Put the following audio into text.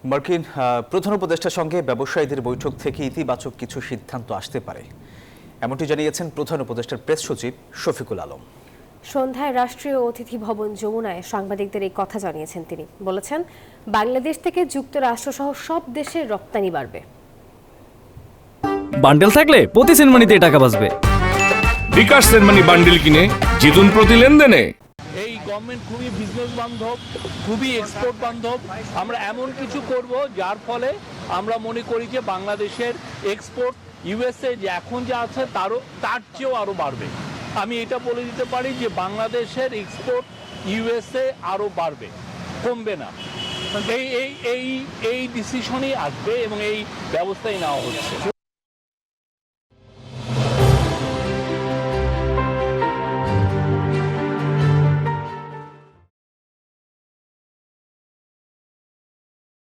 মার্কিন প্রধান উপদেষ্টার সঙ্গে ব্যবসায়ীদের বৈঠক থেকে ইতিবাচক কিছু সিদ্ধান্ত আসতে পারে, এমনটি জানিয়েছেন প্রধান উপদেষ্টার প্রেস সচিব শফিকুল আলম। সন্ধ্যায় রাষ্ট্রীয় অতিথি ভবন যমুনায় সাংবাদিকদের এই কথা জানিয়েছেন তিনি। বলেছেন, বাংলাদেশ থেকে যুক্তরাষ্ট্রসহ সব দেশের রপ্তানি বাড়বে। বান্ডেল থাকলে প্রতি সেনমানিতে টাকা বাঁচবে। বিকাশ সেনমানি বান্ডেল কিনে জিতুন প্রতি লেনদেনে। এই গভর্নমেন্ট খুবই বিজনেস বান্ধব, খুবই এক্সপোর্ট বান্ধব। আমরা এমন কিছু করব যার ফলে আমরা মনে করি যে বাংলাদেশের এক্সপোর্ট ইউএসএ যে এখন যা আছে তার চেয়েও আরও বাড়বে। আমি এটা বলে দিতে পারি যে বাংলাদেশের এক্সপোর্ট ইউএসএ আরও বাড়বে, কমবে না। এই ডিসিশনই আসবে এবং এই ব্যবস্থাই নেওয়া হচ্ছে।